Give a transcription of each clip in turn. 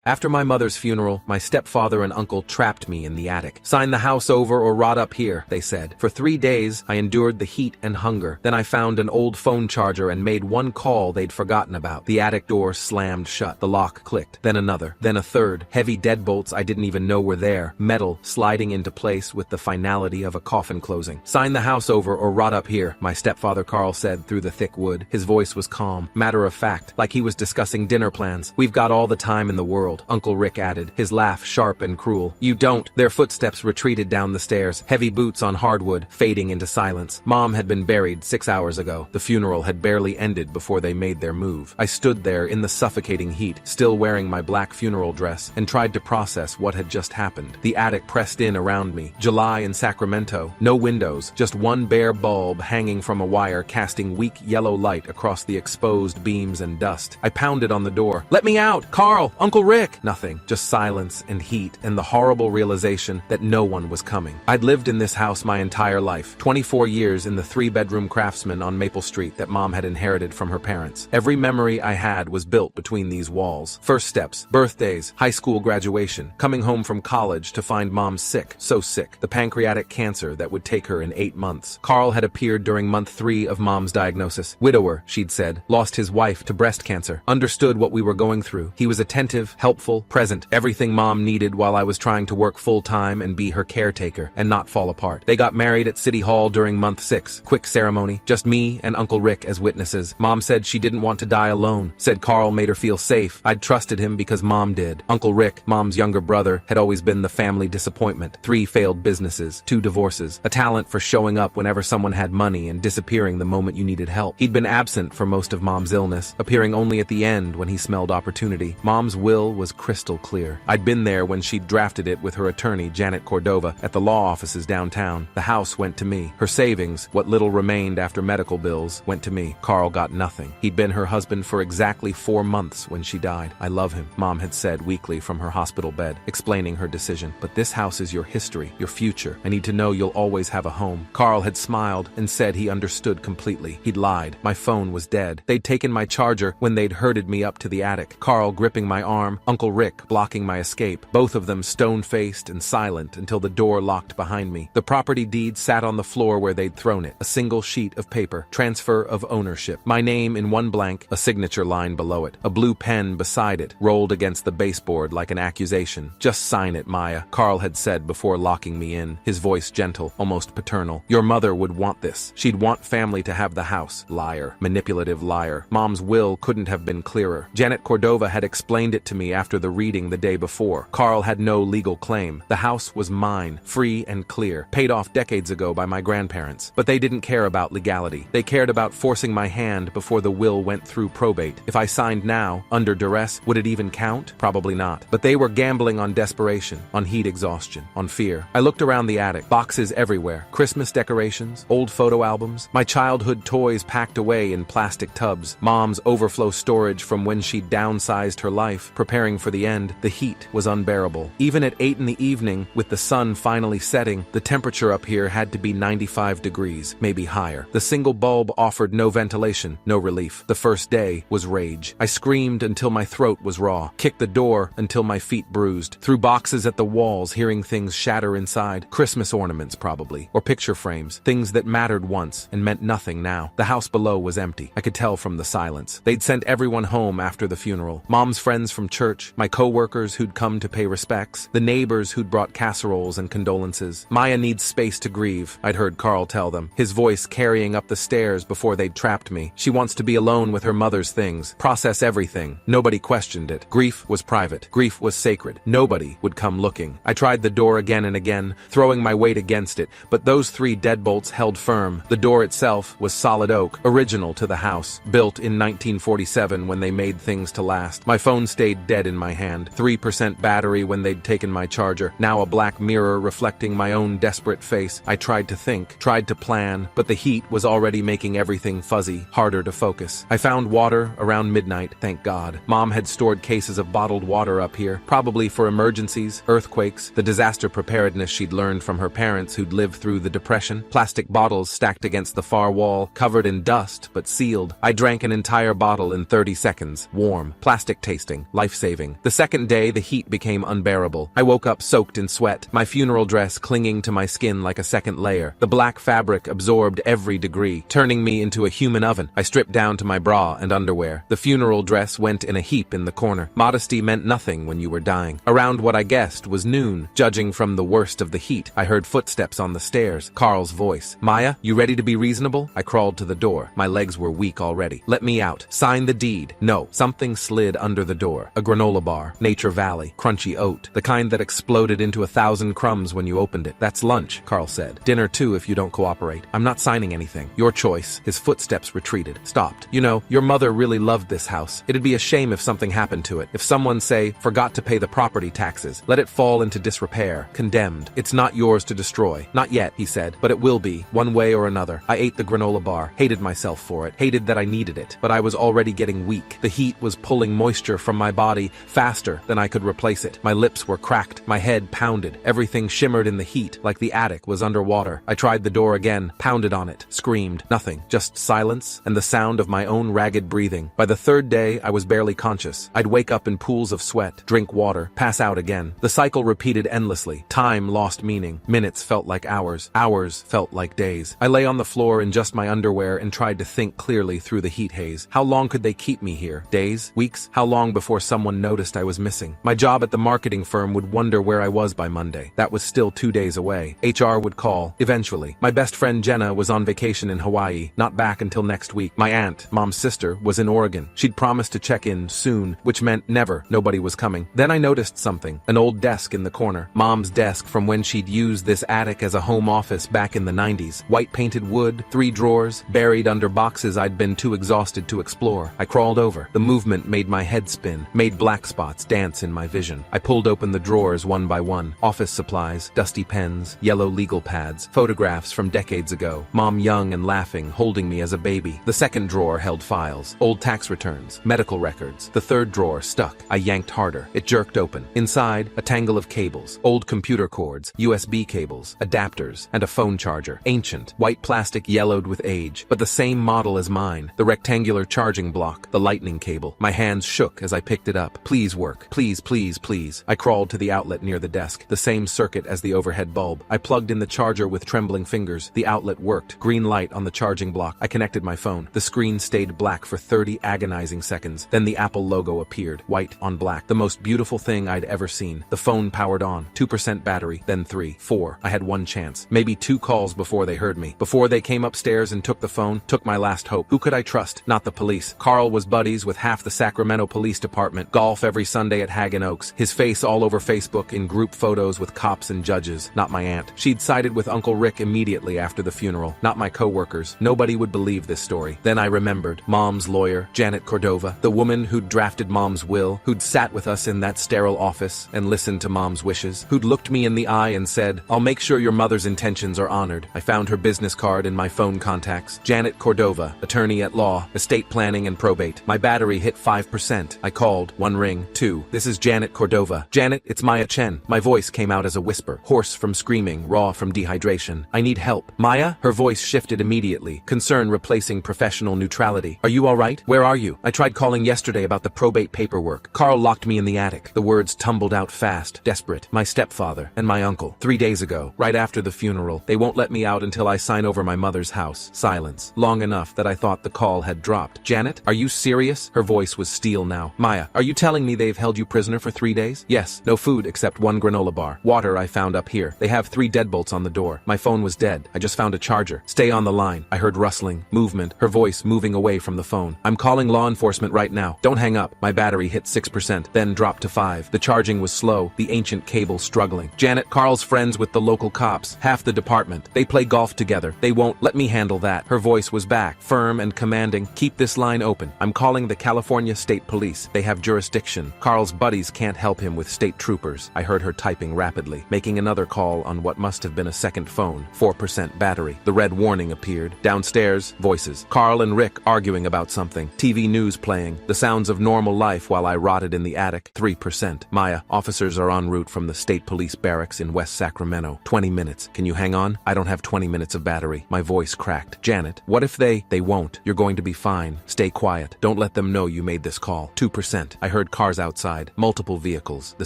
After my mother's funeral, my stepfather and uncle trapped me in the attic. Sign the house over or rot up here, they said. For 3 days, I endured the heat and hunger. Then I found an old phone charger and made one call they'd forgotten about. The attic door slammed shut. The lock clicked. Then another. Then a third. Heavy deadbolts I didn't even know were there. Metal sliding into place with the finality of a coffin closing. Sign the house over or rot up here, my stepfather Carl said through the thick wood. His voice was calm, matter of fact, like he was discussing dinner plans. We've got all the time in the world, Uncle Rick added, his laugh sharp and cruel. You don't. Their footsteps retreated down the stairs, heavy boots on hardwood, fading into silence. Mom had been buried 6 hours ago. The funeral had barely ended before they made their move. I stood there in the suffocating heat, still wearing my black funeral dress, and tried to process what had just happened. The attic pressed in around me. July in Sacramento. No windows, just one bare bulb hanging from a wire casting weak yellow light across the exposed beams and dust. I pounded on the door. Let me out! Carl! Uncle Rick! Nothing, just silence and heat and the horrible realization that no one was coming. I'd lived in this house my entire life, 24 years in the 3-bedroom Craftsman on Maple Street that Mom had inherited from her parents. Every memory I had was built between these walls. First steps, birthdays, high school graduation, coming home from college to find Mom sick, so sick, the pancreatic cancer that would take her in 8 months. Carl had appeared during month 3 of Mom's diagnosis. Widower, she'd said, lost his wife to breast cancer, understood what we were going through. He was attentive, helpful, present, everything Mom needed while I was trying to work full-time and be her caretaker and not fall apart. They got married at City Hall during month 6. Quick ceremony, just me and Uncle Rick as witnesses. Mom said she didn't want to die alone, said Carl made her feel safe. I'd trusted him because Mom did. Uncle Rick, Mom's younger brother, had always been the family disappointment. 3 failed businesses, 2 divorces, a talent for showing up whenever someone had money and disappearing the moment you needed help. He'd been absent for most of Mom's illness, appearing only at the end when he smelled opportunity. Mom's will was crystal clear. I'd been there when she'd drafted it with her attorney, Janet Cordova, at the law offices downtown. The house went to me. Her savings, what little remained after medical bills, went to me. Carl got nothing. He'd been her husband for exactly 4 months when she died. I love him, Mom had said weakly from her hospital bed, explaining her decision. But this house is your history, your future. I need to know you'll always have a home. Carl had smiled and said he understood completely. He'd lied. My phone was dead. They'd taken my charger when they'd herded me up to the attic. Carl gripping my arm, Uncle Rick blocking my escape, both of them stone-faced and silent until the door locked behind me. The property deed sat on the floor where they'd thrown it, a single sheet of paper, transfer of ownership. My name in one blank, a signature line below it, a blue pen beside it, rolled against the baseboard like an accusation. Just sign it, Maya, Carl had said before locking me in, his voice gentle, almost paternal. Your mother would want this. She'd want family to have the house. Liar. Manipulative liar. Mom's will couldn't have been clearer. Janet Cordova had explained it to me after the reading the day before. Carl had no legal claim. The house was mine, free and clear, paid off decades ago by my grandparents. But they didn't care about legality. They cared about forcing my hand before the will went through probate. If I signed now, under duress, would it even count? Probably not. But they were gambling on desperation, on heat exhaustion, on fear. I looked around the attic, boxes everywhere, Christmas decorations, old photo albums, my childhood toys packed away in plastic tubs, Mom's overflow storage from when she'd downsized her life, preparing for the end. The heat was unbearable. Even at 8 in the evening, with the sun finally setting, the temperature up here had to be 95 degrees, maybe higher. The single bulb offered no ventilation, no relief. The first day was rage. I screamed until my throat was raw, kicked the door until my feet bruised, threw boxes at the walls, hearing things shatter inside. Christmas ornaments, probably, or picture frames, things that mattered once and meant nothing now. The house below was empty. I could tell from the silence. They'd sent everyone home after the funeral. Mom's friends from church, my co-workers who'd come to pay respects, the neighbors who'd brought casseroles and condolences. Maya needs space to grieve, I'd heard Carl tell them, his voice carrying up the stairs before they'd trapped me. She wants to be alone with her mother's things, process everything. Nobody questioned it. Grief was private. Grief was sacred. Nobody would come looking. I tried the door again and again, throwing my weight against it, but those 3 deadbolts held firm. The door itself was solid oak, original to the house, built in 1947 when they made things to last. My phone stayed dead in my hand, 3% battery when they'd taken my charger, now a black mirror reflecting my own desperate face. I tried to think, tried to plan, but the heat was already making everything fuzzy, harder to focus. I found water around midnight, thank God. Mom had stored cases of bottled water up here, probably for emergencies, earthquakes, the disaster preparedness she'd learned from her parents who'd lived through the Depression. Plastic bottles stacked against the far wall, covered in dust but sealed. I drank an entire bottle in 30 seconds, warm, plastic tasting, life-saving. life-saving. The second day, the heat became unbearable. I woke up soaked in sweat, my funeral dress clinging to my skin like a second layer. The black fabric absorbed every degree, turning me into a human oven. I stripped down to my bra and underwear. The funeral dress went in a heap in the corner. Modesty meant nothing when you were dying. Around what I guessed was noon. Judging from the worst of the heat, I heard footsteps on the stairs. Carl's voice. Maya, you ready to be reasonable? I crawled to the door. My legs were weak already. Let me out. Sign the deed. No. Something slid under the door. A granola bar. Nature Valley. Crunchy oat. The kind that exploded into 1,000 crumbs when you opened it. That's lunch, Carl said. Dinner too if you don't cooperate. I'm not signing anything. Your choice. His footsteps retreated. Stopped. You know, your mother really loved this house. It'd be a shame if something happened to it. If someone, say, forgot to pay the property taxes. Let it fall into disrepair. Condemned. It's not yours to destroy. Not yet, he said, but it will be, one way or another. I ate the granola bar. Hated myself for it. Hated that I needed it. But I was already getting weak. The heat was pulling moisture from my body faster than I could replace it. My lips were cracked. My head pounded. Everything shimmered in the heat, like the attic was underwater. I tried the door again, pounded on it, screamed. Nothing. Just silence and the sound of my own ragged breathing. By the third day, I was barely conscious. I'd wake up in pools of sweat, drink water, pass out again. The cycle repeated endlessly. Time lost meaning. Minutes felt like hours. Hours felt like days. I lay on the floor in just my underwear and tried to think clearly through the heat haze. How long could they keep me here? Days? Weeks? How long before someone noticed I was missing? My job at the marketing firm would wonder where I was by Monday. That was still 2 days away. HR would call. Eventually. My best friend Jenna was on vacation in Hawaii, not back until next week. My aunt, Mom's sister, was in Oregon. She'd promised to check in soon, which meant never. Nobody was coming. Then I noticed something. An old desk in the corner. Mom's desk from when she'd used this attic as a home office back in the 90s. White painted wood, 3 drawers, buried under boxes I'd been too exhausted to explore. I crawled over. The movement made my head spin, made black spots dance in my vision. I pulled open the drawers one by one. Office supplies, dusty pens, yellow legal pads, photographs from decades ago. Mom young and laughing, holding me as a baby. The second drawer held files, old tax returns, medical records. The third drawer stuck. I yanked harder. It jerked open. Inside, a tangle of cables, old computer cords, USB cables, adapters, and a phone charger. Ancient, white plastic yellowed with age, but the same model as mine. The rectangular charging block, the lightning cable. My hands shook as I picked it up. Please work. Please, please, please. I crawled to the outlet near the desk, the same circuit as the overhead bulb. I plugged in the charger with trembling fingers. The outlet worked. Green light on the charging block. I connected my phone. The screen stayed black for 30 agonizing seconds. Then the Apple logo appeared, white on black. The most beautiful thing I'd ever seen. The phone powered on. 2% battery, then 3, 4. I had one chance. Maybe 2 calls before they heard me. Before they came upstairs and took the phone, took my last hope. Who could I trust? Not the police. Carl was buddies with half the Sacramento Police Department. Golf every Sunday at Hagen Oaks. His face all over Facebook in group photos with cops and judges. Not my aunt. She'd sided with Uncle Rick immediately after the funeral. Not my co-workers. Nobody would believe this story. Then I remembered. Mom's lawyer, Janet Cordova, the woman who'd drafted Mom's will, who'd sat with us in that sterile office and listened to Mom's wishes, who'd looked me in the eye and said, "I'll make sure your mother's intentions are honored." I found her business card in my phone contacts. Janet Cordova, attorney at law, estate planning and probate. My battery hit 5%. I called. 1 ring. 2. This is Janet Cordova. Janet, it's Maya Chen. My voice came out as a whisper, hoarse from screaming, raw from dehydration. I need help. Maya? Her voice shifted immediately, concern replacing professional neutrality. Are you all right? Where are you? I tried calling yesterday about the probate paperwork. Carl locked me in the attic. The words tumbled out fast, desperate. My stepfather and my uncle. 3 days ago, right after the funeral. They won't let me out until I sign over my mother's house. Silence. Long enough that I thought the call had dropped. Janet, are you serious? Her voice was steel now. Maya, are you telling me they've held you prisoner for 3 days? Yes. No food except 1 granola bar. Water I found up here. They have 3 deadbolts on the door. My phone was dead. I just found a charger. Stay on the line. I heard rustling, movement, her voice moving away from the phone. I'm calling law enforcement right now. Don't hang up. My battery hit 6%, then dropped to 5. The charging was slow, the ancient cable struggling. Janet, Carl's friends with the local cops, half the department. They play golf together. They won't let me handle that. Her voice was back, firm and commanding. Keep this line open. I'm calling the California State Police. They have jurisdiction. Carl's buddies can't help him with state troopers. I heard her typing rapidly, making another call on what must have been a second phone. 4% battery. The red warning appeared. Downstairs, voices. Carl and Rick arguing about something. TV news playing. The sounds of normal life while I rotted in the attic. 3%. Maya, officers are en route from the state police barracks in West Sacramento. 20 minutes. Can you hang on? I don't have 20 minutes of battery. My voice cracked. Janet, what if they won't? You're going to be fine. Stay quiet. Don't let them know you made this call. 2%. I heard heard cars outside, multiple vehicles, the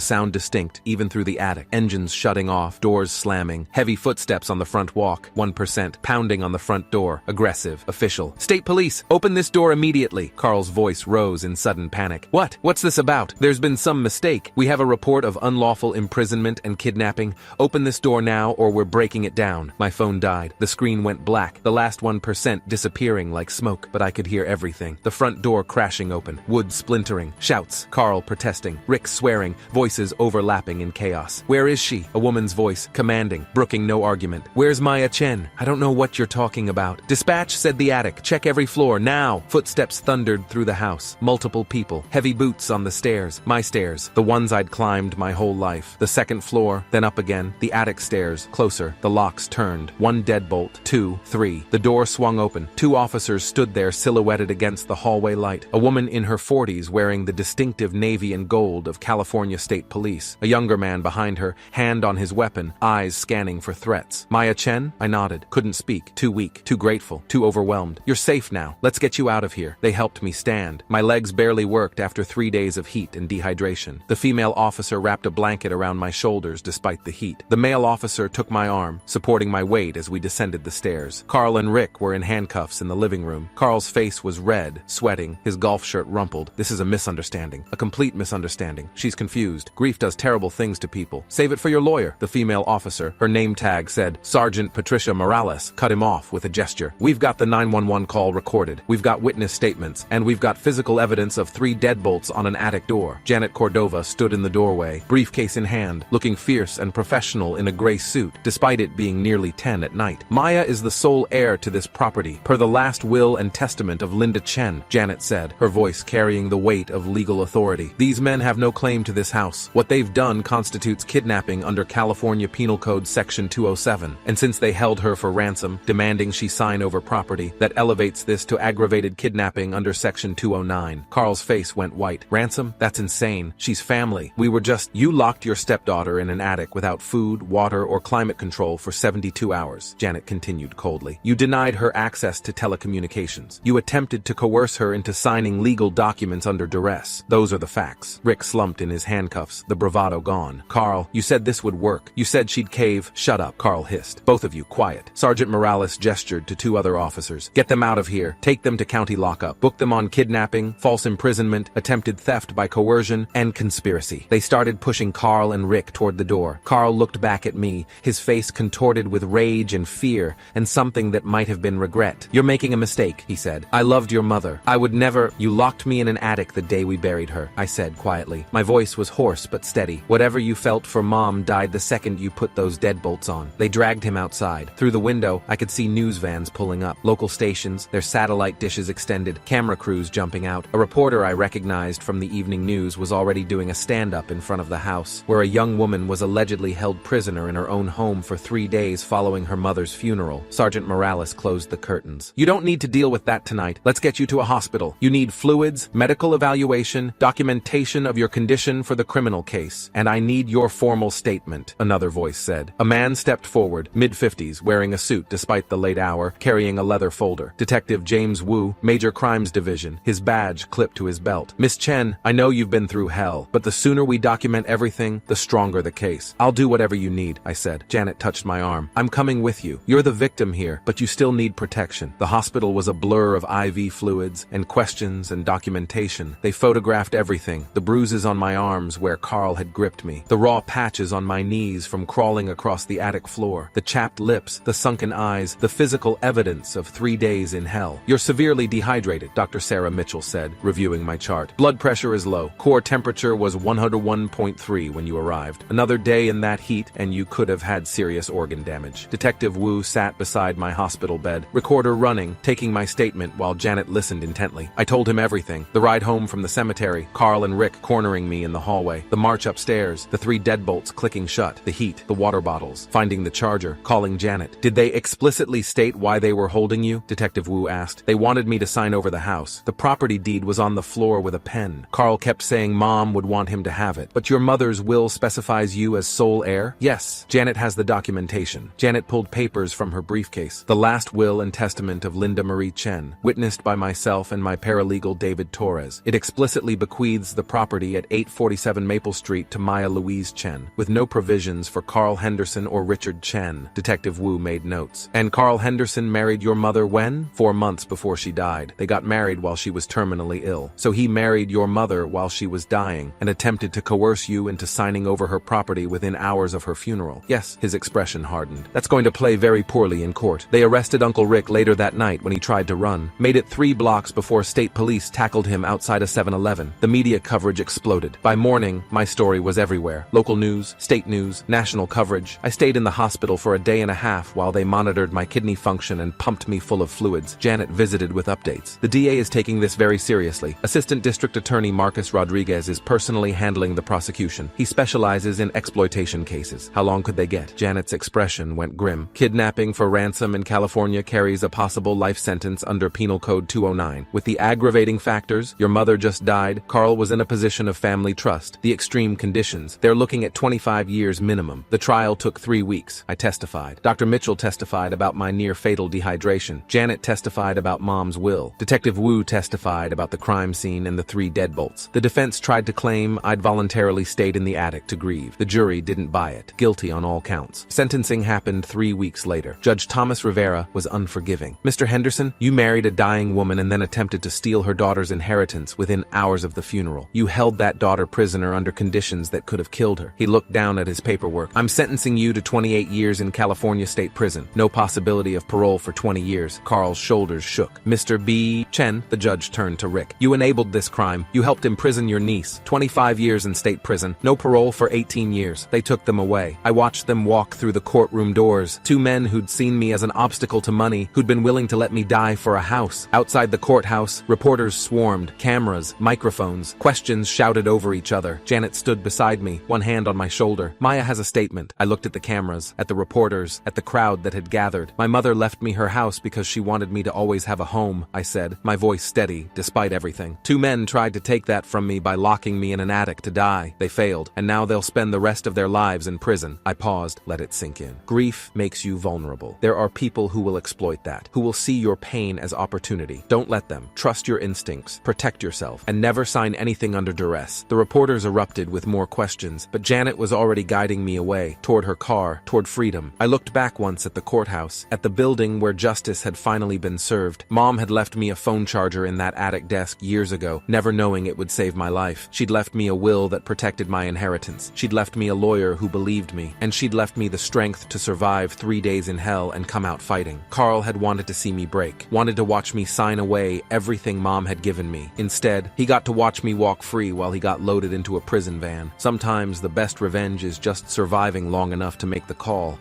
sound distinct, even through the attic, engines shutting off, doors slamming, heavy footsteps on the front walk, 1%, pounding on the front door, aggressive, official. State police, open this door immediately. Carl's voice rose in sudden panic. What? What's this about? There's been some mistake. We have a report of unlawful imprisonment and kidnapping. Open this door now or we're breaking it down. My phone died. The screen went black, the last 1% disappearing like smoke, but I could hear everything. The front door crashing open, wood splintering, shouts, Carl protesting, Rick swearing, voices overlapping in chaos. Where is she? A woman's voice, commanding, brooking no argument. Where's Maya Chen? I don't know what you're talking about. Dispatch, said the attic. Check every floor, now! Footsteps thundered through the house. Multiple people. Heavy boots on the stairs. My stairs. The ones I'd climbed my whole life. The second floor, then up again. The attic stairs. Closer. The locks turned. 1 deadbolt. 2, 3. The door swung open. 2 officers stood there silhouetted against the hallway light. A woman in her 40s wearing the distinctive navy and gold of California State Police. A younger man behind her, hand on his weapon, eyes scanning for threats. Maya Chen? I nodded. Couldn't speak. Too weak. Too grateful. Too overwhelmed. You're safe now. Let's get you out of here. They helped me stand. My legs barely worked after 3 days of heat and dehydration. The female officer wrapped a blanket around my shoulders despite the heat. The male officer took my arm, supporting my weight as we descended the stairs. Carl and Rick were in handcuffs in the living room. Carl's face was red, sweating, his golf shirt rumpled. This is a misunderstanding. A complete misunderstanding. She's confused. Grief does terrible things to people. Save it for your lawyer. The female officer, her name tag said Sergeant Patricia Morales, cut him off with a gesture. We've got the 911 call recorded. We've got witness statements, and we've got physical evidence of 3 deadbolts on an attic door. Janet Cordova stood in the doorway, briefcase in hand, looking fierce and professional in a gray suit, despite it being nearly 10 at night. Maya is the sole heir to this property, per the last will and testament of Linda Chen, Janet said, her voice carrying the weight of legal authority. These men have no claim to this house. What they've done constitutes kidnapping under California Penal Code Section 207, and since they held her for ransom, demanding she sign over property, that elevates this to aggravated kidnapping under Section 209. Carl's face went white. Ransom? That's insane. She's family. We were just— You locked your stepdaughter in an attic without food, water, or climate control for 72 hours, Janet continued coldly. You denied her access to telecommunications. You attempted to coerce her into signing legal documents under duress. Those are the facts. Rick slumped in his handcuffs, the bravado gone. Carl, you said this would work. You said she'd cave. Shut up, Carl hissed. Both of you, quiet. Sergeant Morales gestured to 2 other officers. Get them out of here. Take them to county lockup. Book them on kidnapping, false imprisonment, attempted theft by coercion, and conspiracy. They started pushing Carl and Rick toward the door. Carl looked back at me, his face contorted with rage and fear, and something that might have been regret. You're making a mistake, he said. I loved your mother. I would never— You locked me in an attic the day we buried her, I said quietly. My voice was hoarse but steady. Whatever you felt for Mom died the second you put those deadbolts on. They dragged him outside. Through the window, I could see news vans pulling up. Local stations, their satellite dishes extended, camera crews jumping out. A reporter I recognized from the evening news was already doing a stand-up in front of the house, where a young woman was allegedly held prisoner in her own home for 3 days following her mother's funeral. Sergeant Morales closed the curtains. You don't need to deal with that tonight. Let's get you to a hospital. You need fluids, medical evaluation, documentation of your condition for the criminal case, and I need your formal statement, another voice said. A man stepped forward, mid-50s, wearing a suit despite the late hour, carrying a leather folder. Detective James Wu, Major Crimes Division, his badge clipped to his belt. Miss Chen, I know you've been through hell, but the sooner we document everything, the stronger the case. I'll do whatever you need, I said. Janet touched my arm. I'm coming with you. You're the victim here, but you still need protection. The hospital was a blur of IV fluids and questions and documentation. They photographed everything. The bruises on my arms where Carl had gripped me. The raw patches on my knees from crawling across the attic floor. The chapped lips, the sunken eyes, the physical evidence of 3 days in hell. You're severely dehydrated, Dr. Sarah Mitchell said, reviewing my chart. Blood pressure is low. Core temperature was 101.3 when you arrived. Another day in that heat and you could have had serious organ damage. Detective Wu sat beside my hospital bed, recorder running, taking my statement while Janet listened intently. I told him everything. The ride home from the cemetery, Carl and Rick cornering me in the hallway, the march upstairs, the 3 deadbolts clicking shut, the heat, the water bottles, finding the charger, calling Janet. Did they explicitly state why they were holding you? Detective Wu asked. They wanted me to sign over the house. The property deed was on the floor with a pen. Carl kept saying Mom would want him to have it. But your mother's will specifies you as sole heir? Yes. Janet has the documentation. Janet pulled papers from her briefcase. The last will and testament of Linda Marie Chen, witnessed by myself and my paralegal David Torres. It explicitly bequeaths the property at 847 Maple Street to Maya Louise Chen, with no provisions for Carl Henderson or Richard Chen. Detective Wu made notes. And Carl Henderson married your mother when? 4 months before she died. They got married while she was terminally ill. So he married your mother while she was dying and attempted to coerce you into signing over her property within hours of her funeral. Yes, his expression hardened. That's going to play very poorly in court. They arrested Uncle Rick later that night when he tried to run. Made it 3 blocks before state police tackled him outside a 7-Eleven. The media coverage exploded. By morning, my story was everywhere. Local news, state news, national coverage. I stayed in the hospital for a day and a half while they monitored my kidney function and pumped me full of fluids. Janet visited with updates. The DA is taking this very seriously. Assistant District Attorney Marcus Rodriguez is personally handling the prosecution. He specializes in exploitation cases. How long could they get? Janet's expression went grim. Kidnapping for ransom in California carries a possible life sentence under Penal Code 209. With the aggravating factors, your mother just died, Carl was in a position of family trust, the extreme conditions, they're looking at 25 years minimum. The trial took 3 weeks. I testified. Dr. Mitchell testified about my near-fatal dehydration. Janet testified about Mom's will. Detective Wu testified about the crime scene and the 3 deadbolts. The defense tried to claim I'd voluntarily stayed in the attic to grieve. The jury didn't buy it. Guilty on all counts. Sentencing happened 3 weeks later. Judge Thomas Rivera was unforgiving. Mr. Henderson, you married a dying woman and then attempted to steal her daughter's inheritance within hours of the funeral. You held that daughter prisoner under conditions that could have killed her. He looked down at his paperwork. I'm sentencing you to 28 years in California State Prison. No possibility of parole for 20 years. Carl's shoulders shook. Mr. B. Chen, the judge turned to Rick. You enabled this crime. You helped imprison your niece. 25 years in state prison. No parole for 18 years. They took them away. I watched them walk through the courtroom doors. 2 men who'd seen me as an obstacle to money, who'd been willing to let me die for a house. Outside the courthouse, reporters swarmed. Cameras, microphones, questions shouted over each other. Janet stood beside me, one hand on my shoulder. Maya has a statement. I looked at the cameras, at the reporters, at the crowd that had gathered. My mother left me her house because she wanted me to always have a home, I said, my voice steady, despite everything. 2 men tried to take that from me by locking me in an attic to die. They failed, and now they'll spend the rest of their lives in prison. I paused, let it sink in. Grief makes you vulnerable. There are people who will exploit that, who will see your pain as opportunity. Don't let them. Trust your instincts, protect yourself, and never sign anything under duress. The reporters erupted with more questions, but Janet was already guiding me away, toward her car, toward freedom. I looked back once at the courthouse, at the building where justice had finally been served. Mom had left me a phone charger in that attic desk years ago, never knowing it would save my life. She'd left me a will that protected my inheritance. She'd left me a lawyer who believed me, and she'd left me the strength to survive 3 days in hell and come out fighting. Carl had wanted to see me break, wanted to watch me sign away everything Mom had given me. Instead, he got to watch me walk free while he got loaded into a prison van. Sometimes the best revenge is just surviving long enough to make the call.